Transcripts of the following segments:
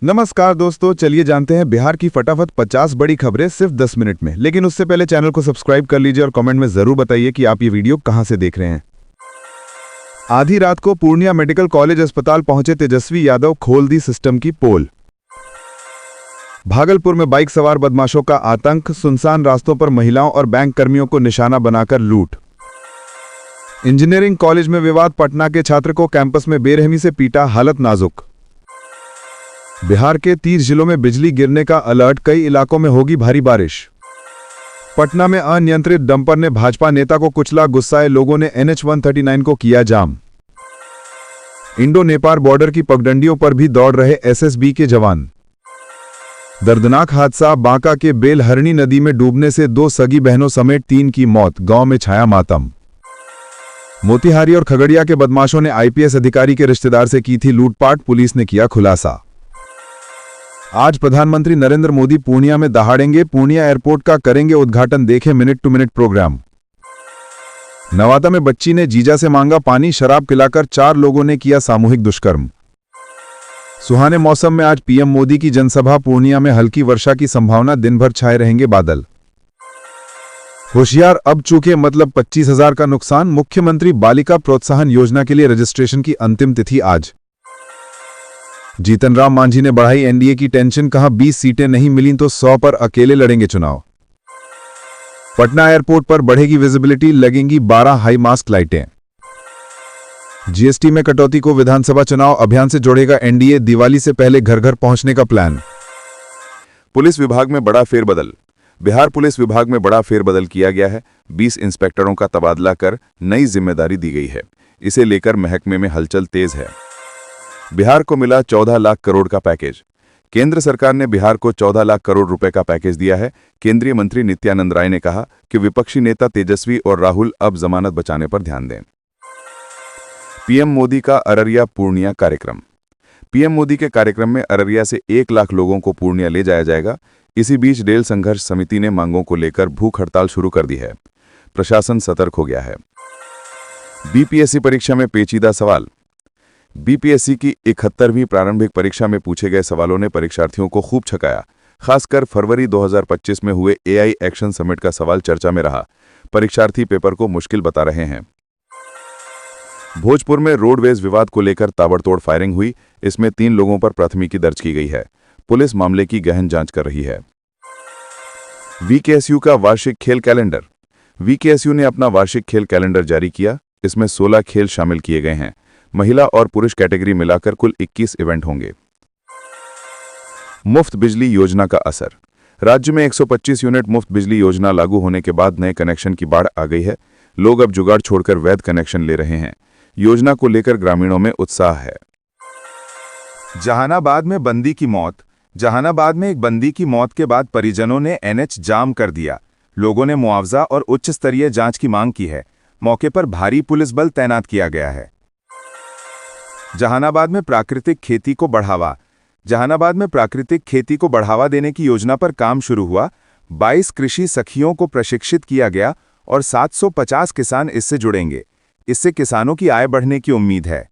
नमस्कार दोस्तों, चलिए जानते हैं बिहार की फटाफट 50 बड़ी खबरें सिर्फ 10 मिनट में। लेकिन उससे पहले चैनल को सब्सक्राइब कर लीजिए और कमेंट में जरूर बताइए कि आप ये वीडियो कहां से देख रहे हैं। आधी रात को पूर्णिया मेडिकल कॉलेज अस्पताल पहुंचे तेजस्वी यादव, खोल दी सिस्टम की पोल। भागलपुर में बाइक सवार बदमाशों का आतंक, सुनसान रास्तों पर महिलाओं और बैंक कर्मियों को निशाना बनाकर लूट। इंजीनियरिंग कॉलेज में विवाद, पटना के छात्र को कैंपस में बेरहमी से पीटा, हालत नाजुक। बिहार के 30 जिलों में बिजली गिरने का अलर्ट, कई इलाकों में होगी भारी बारिश। पटना में अनियंत्रित डंपर ने भाजपा नेता को कुचला, गुस्साए लोगों ने NH 139 को किया जाम। इंडो नेपाल बॉर्डर की पगडंडियों पर भी दौड़ रहे SSB के जवान। दर्दनाक हादसा, बांका के बेलहरणी नदी में डूबने से 2 सगी बहनों समेत 3 की मौत, गांव में छाया मातम। मोतिहारी और खगड़िया के बदमाशों ने IPS अधिकारी के रिश्तेदार से की थी लूटपाट, पुलिस ने किया खुलासा। आज प्रधानमंत्री नरेंद्र मोदी पूर्णिया में दहाड़ेंगे, पूर्णिया एयरपोर्ट का करेंगे उद्घाटन, देखें minute to minute programme. Nawada में बच्ची ने जीजा से मांगा पानी, शराब पिलाकर 4 लोगों ने किया सामूहिक दुष्कर्म। सुहाने मौसम में आज PM मोदी की जनसभा, पूर्णिया में हल्की वर्षा की संभावना, दिन भर छाए रहेंगे बादल। होशियार अब चूके मतलब 25,000 का नुकसान, मुख्यमंत्री बालिका प्रोत्साहन योजना के लिए रजिस्ट्रेशन की अंतिम तिथि आज। जीतन राम मांझी ने बढ़ाई NDA की टेंशन, कहा 20 सीटें नहीं मिली तो 100 पर अकेले लड़ेंगे चुनाव। पटना एयरपोर्ट पर बढ़ेगी विजिबिलिटी, लगेंगी 12 हाई मास्क लाइटें। GST में कटौती को विधानसभा चुनाव अभियान से जोड़ेगा NDA, दिवाली से पहले घर घर पहुंचने का प्लान। पुलिस विभाग में बड़ा फेरबदल, बिहार पुलिस विभाग में बड़ा फेरबदल किया गया है। 20 इंस्पेक्टरों का तबादला कर नई जिम्मेदारी दी गई है। इसे लेकर महकमे में हलचल तेज है। बिहार को मिला 14 लाख करोड़ का पैकेज। केंद्र सरकार ने बिहार को 14 लाख करोड़ रुपए का पैकेज दिया है। केंद्रीय मंत्री नित्यानंद राय ने कहा कि विपक्षी नेता तेजस्वी और राहुल अब जमानत बचाने पर ध्यान दें। PM मोदी का अररिया पूर्णिया कार्यक्रम। PM मोदी के कार्यक्रम में अररिया से 1 लाख लोगों को पूर्णिया ले जाया जाएगा। इसी बीच रेल संघर्ष समिति ने मांगों को लेकर भूख हड़ताल शुरू कर दी है। प्रशासन सतर्क हो गया है। BPSC परीक्षा में पेचीदा सवाल। BPSC की 71वीं प्रारंभिक परीक्षा में पूछे गए सवालों ने परीक्षार्थियों को खूब छकाया। खासकर फरवरी 2025 में हुए AI एक्शन समिट का सवाल चर्चा में रहा। परीक्षार्थी पेपर को मुश्किल बता रहे हैं। भोजपुर में रोडवेज विवाद को लेकर ताबड़तोड़ फायरिंग हुई। इसमें 3 लोगों पर प्राथमिकी दर्ज की गई है। पुलिस मामले की गहन जांच कर रही है। VKSU का वार्षिक खेल कैलेंडर। VKSU ने अपना वार्षिक खेल कैलेंडर जारी किया। इसमें 16 खेल शामिल किए गए हैं। महिला और पुरुष कैटेगरी मिलाकर कुल 21 इवेंट होंगे। मुफ्त बिजली योजना का असर। राज्य में 125 यूनिट मुफ्त बिजली योजना लागू होने के बाद नए कनेक्शन की बाढ़ आ गई है। लोग अब जुगाड़ छोड़कर वैध कनेक्शन ले रहे हैं। योजना को लेकर ग्रामीणों में उत्साह है। जहानाबाद में बंदी की मौत। जहानाबाद में एक बंदी की मौत के बाद परिजनों ने NH जाम कर दिया। लोगों ने मुआवजा और उच्च स्तरीय जांच की मांग की है। मौके पर भारी पुलिस बल तैनात किया गया है। जहानाबाद में प्राकृतिक खेती को बढ़ावा। जहानाबाद में प्राकृतिक खेती को बढ़ावा देने की योजना पर काम शुरू हुआ। 22 कृषि सखियों को प्रशिक्षित किया गया और 750 किसान इससे जुड़ेंगे। इससे किसानों की आय बढ़ने की उम्मीद है।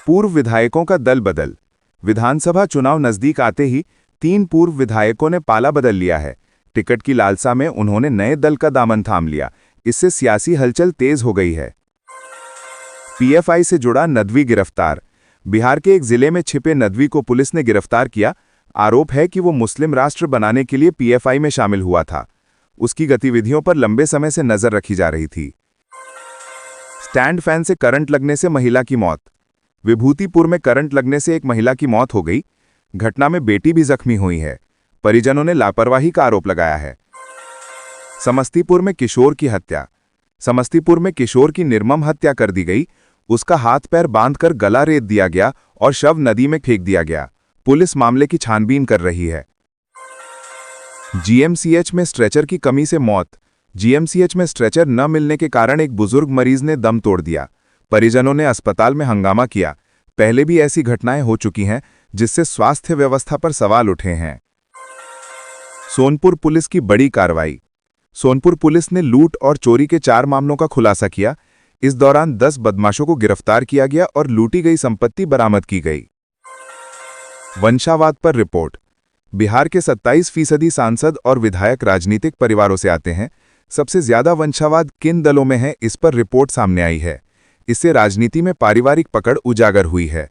पूर्व विधायकों का दल बदल। विधानसभा चुनाव नजदीक आते ही 3 पूर्व विधायकों ने पाला बदल लिया है। टिकट की लालसा में उन्होंने नए दल का दामन थाम लिया। इससे सियासी हलचल तेज हो गई है। PFI से जुड़ा नदवी गिरफ्तार। बिहार के एक जिले में छिपे नदवी को पुलिस ने गिरफ्तार किया। आरोप है कि वो मुस्लिम राष्ट्र बनाने के लिए PFI में शामिल हुआ था। उसकी गतिविधियों पर लंबे समय से नजर रखी जा रही थी। स्टैंड फैन से करंट लगने से महिला की मौत। विभूतिपुर में करंट लगने से एक महिला की मौत हो गई। घटना में बेटी भी जख्मी हुई है। परिजनों ने लापरवाही का आरोप लगाया है। समस्तीपुर में किशोर की हत्या। समस्तीपुर में किशोर की निर्मम हत्या कर दी गई। उसका हाथ पैर बांधकर गला रेत दिया गया और शव नदी में फेंक दिया गया। पुलिस मामले की छानबीन कर रही है। GMCH में स्ट्रेचर की कमी से मौत। GMCH में स्ट्रेचर न मिलने के कारण एक बुजुर्ग मरीज ने दम तोड़ दिया। परिजनों ने अस्पताल में हंगामा किया। पहले भी ऐसी घटनाएं हो चुकी हैं, जिससे स्वास्थ्य व्यवस्था पर सवाल उठे हैं। सोनपुर पुलिस की बड़ी कार्रवाई। सोनपुर पुलिस ने लूट और चोरी के 4 मामलों का खुलासा किया। इस दौरान 10 बदमाशों को गिरफ्तार किया गया और लूटी गई संपत्ति बरामद की गई। वंशावाद पर रिपोर्ट। बिहार के 27% सांसद और विधायक राजनीतिक परिवारों से आते हैं। सबसे ज्यादा वंशावाद किन दलों में है, इस पर रिपोर्ट सामने आई है। इससे राजनीति में पारिवारिक पकड़ उजागर हुई है।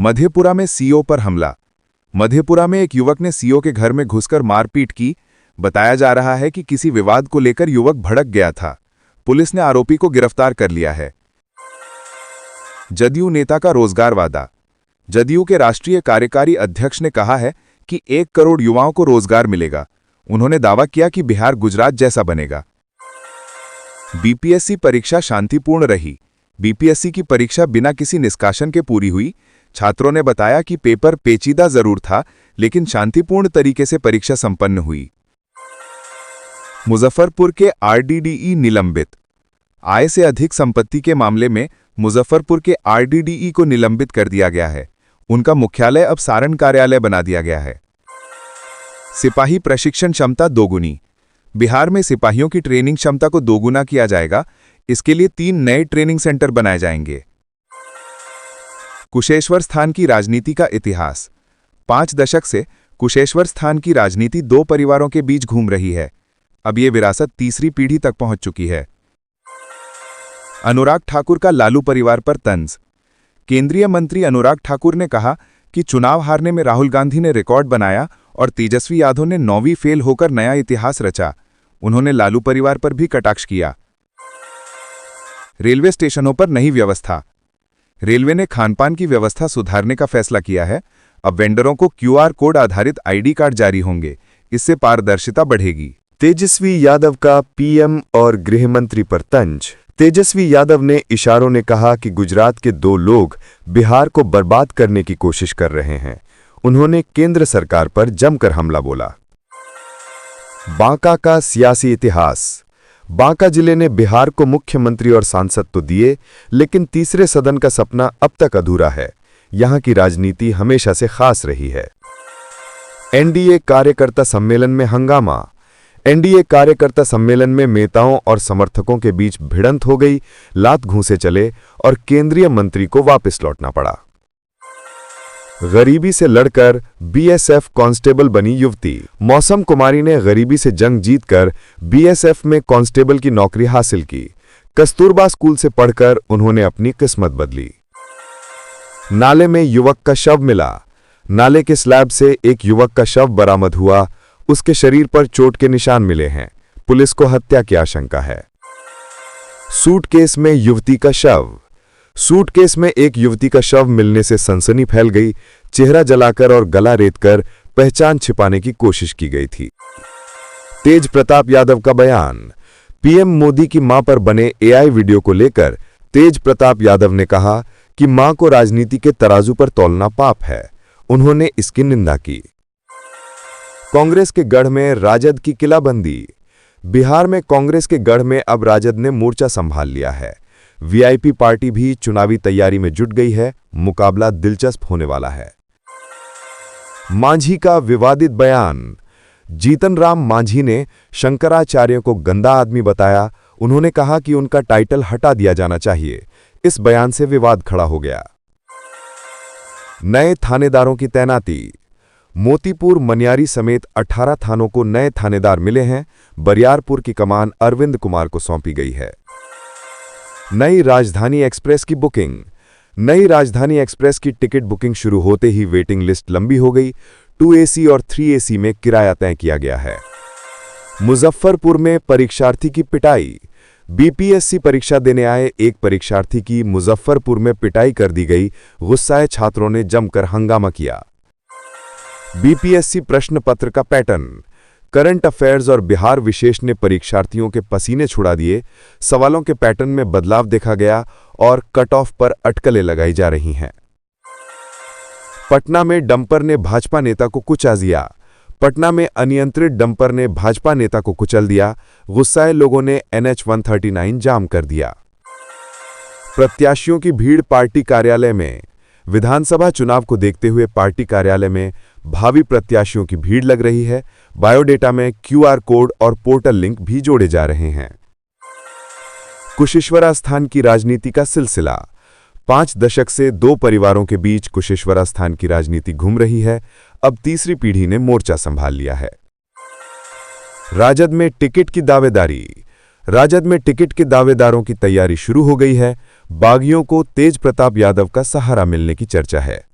मधेपुरा में सीओ पर हमला। मधेपुरा में एक युवक ने सीओ के घर में घुसकर मारपीट की। बताया जा रहा है कि किसी विवाद को लेकर युवक भड़क गया था। पुलिस ने आरोपी को गिरफ्तार कर लिया है। जदयू नेता का रोजगार वादा। जदयू के राष्ट्रीय कार्यकारी अध्यक्ष ने कहा है कि 1 करोड़ युवाओं को रोजगार मिलेगा। उन्होंने दावा किया कि बिहार गुजरात जैसा बनेगा। बीपीएससी परीक्षा शांतिपूर्ण रही। बीपीएससी की परीक्षा बिना किसी निष्कासन के पूरी हुई। छात्रों ने बताया कि पेपर पेचीदा जरूर था, लेकिन शांतिपूर्ण तरीके से परीक्षा संपन्न हुई। मुजफ्फरपुर के आरडीडीई निलंबित। आय से अधिक संपत्ति के मामले में मुजफ्फरपुर के आरडीडीई को निलंबित कर दिया गया है। उनका मुख्यालय अब सारण कार्यालय बना दिया गया है। सिपाही प्रशिक्षण क्षमता दोगुनी। बिहार में सिपाहियों की ट्रेनिंग क्षमता को दोगुना किया जाएगा। इसके लिए 3 नए ट्रेनिंग सेंटर बनाए जाएंगे। कुशेश्वर स्थान की राजनीति का इतिहास। 5 दशक से कुशेश्वर स्थान की राजनीति 2 परिवारों के बीच घूम रही है। अब ये विरासत तीसरी पीढ़ी तक पहुंच चुकी है। अनुराग ठाकुर का लालू परिवार पर तंज। केंद्रीय मंत्री अनुराग ठाकुर ने कहा कि चुनाव हारने में राहुल गांधी ने रिकॉर्ड बनाया और तेजस्वी यादव ने 9वीं फेल होकर नया इतिहास रचा। उन्होंने लालू परिवार पर भी कटाक्ष किया। रेलवे स्टेशनों पर नई व्यवस्था। रेलवे ने खानपान की व्यवस्था सुधारने का फैसला किया है। अब वेंडरों को क्यूआर कोड आधारित आईडी कार्ड जारी होंगे। इससे पारदर्शिता बढ़ेगी। तेजस्वी यादव का पीएम और गृह मंत्री पर तंज। तेजस्वी यादव ने इशारों ने कहा कि गुजरात के 2 लोग बिहार को बर्बाद करने की कोशिश कर रहे हैं। उन्होंने केंद्र सरकार पर जमकर हमला बोला। बांका का सियासी इतिहास। बांका जिले ने बिहार को मुख्यमंत्री और सांसद तो दिए, लेकिन तीसरे सदन का सपना अब तक अधूरा है। यहां की राजनीति हमेशा से खास रही है। एनडीए कार्यकर्ता सम्मेलन में हंगामा। एनडीए कार्यकर्ता सम्मेलन में नेताओं और समर्थकों के बीच भिड़ंत हो गई। लात घूंसे चले और केंद्रीय मंत्री को वापस लौटना पड़ा। गरीबी से लड़कर बीएसएफ कांस्टेबल बनी युवती। मौसम कुमारी ने गरीबी से जंग जीतकर बीएसएफ में कांस्टेबल की नौकरी हासिल की। कस्तूरबा स्कूल से पढ़कर उन्होंने अपनी किस्मत बदली। नाले में युवक का शव मिला। नाले के स्लैब से एक युवक का शव बरामद हुआ। उसके शरीर पर चोट के निशान मिले हैं। पुलिस को हत्या की आशंका है। सूटकेस में युवती का शव। सूटकेस में एक युवती का शव मिलने से सनसनी फैल गई। चेहरा जलाकर और गला रेतकर पहचान छिपाने की कोशिश की गई थी। तेज प्रताप यादव का बयान। पीएम मोदी की मां पर बने एआई वीडियो को लेकर तेज प्रताप यादव ने कहा कि मां को राजनीति के तराजू पर तौलना पाप है। उन्होंने इसकी निंदा की। कांग्रेस के गढ़ में राजद की किलाबंदी। बिहार में कांग्रेस के गढ़ में अब राजद ने मोर्चा संभाल लिया है। वीआईपी पार्टी भी चुनावी तैयारी में जुट गई है। मुकाबला दिलचस्प होने वाला है। मांझी का विवादित बयान। जीतन राम मांझी ने शंकराचार्य को गंदा आदमी बताया। उन्होंने कहा कि उनका टाइटल हटा दिया जाना चाहिए। इस बयान से विवाद खड़ा हो गया। नए थानेदारों की तैनाती। मोतीपुर मनियारी समेत 18 थानों को नए थानेदार मिले हैं। बरियारपुर की कमान अरविंद कुमार को सौंपी गई है। नई राजधानी एक्सप्रेस की बुकिंग। नई राजधानी एक्सप्रेस की टिकट बुकिंग शुरू होते ही वेटिंग लिस्ट लंबी हो गई। 2AC और 3AC में किराया तय किया गया है। मुजफ्फरपुर में परीक्षार्थी की पिटाई। बीपीएससी परीक्षा देने आए एक परीक्षार्थी की मुजफ्फरपुर में पिटाई कर दी गई। गुस्साए छात्रों ने जमकर हंगामा किया। बीपीएससी प्रश्न पत्र का पैटर्न। करंट अफेयर्स और बिहार विशेष ने परीक्षार्थियों के पसीने छुड़ा दिए। सवालों के पैटर्न में बदलाव देखा गया और कट ऑफ पर अटकलें लगाई जा रही हैं। पटना में डंपर ने भाजपा नेता को कुचल दिया। पटना में अनियंत्रित डंपर ने भाजपा नेता को कुचल दिया। गुस्साए लोगों ने NH 139 जाम कर दिया। प्रत्याशियों की भीड़ पार्टी कार्यालय में। विधानसभा चुनाव को देखते हुए पार्टी कार्यालय में भावी प्रत्याशियों की भीड़ लग रही है। बायोडेटा में क्यूआर कोड और पोर्टल लिंक भी जोड़े जा रहे हैं। कुशेश्वरा स्थान की राजनीति का सिलसिला। 5 दशक से 2 परिवारों के बीच कुशेश्वरा स्थान की राजनीति घूम रही है। अब तीसरी पीढ़ी ने मोर्चा संभाल लिया है। राजद में टिकट की दावेदारी। राजद में टिकट के दावेदारों की तैयारी शुरू हो गई है। बागियों को तेज प्रताप यादव का सहारा मिलने की चर्चा है।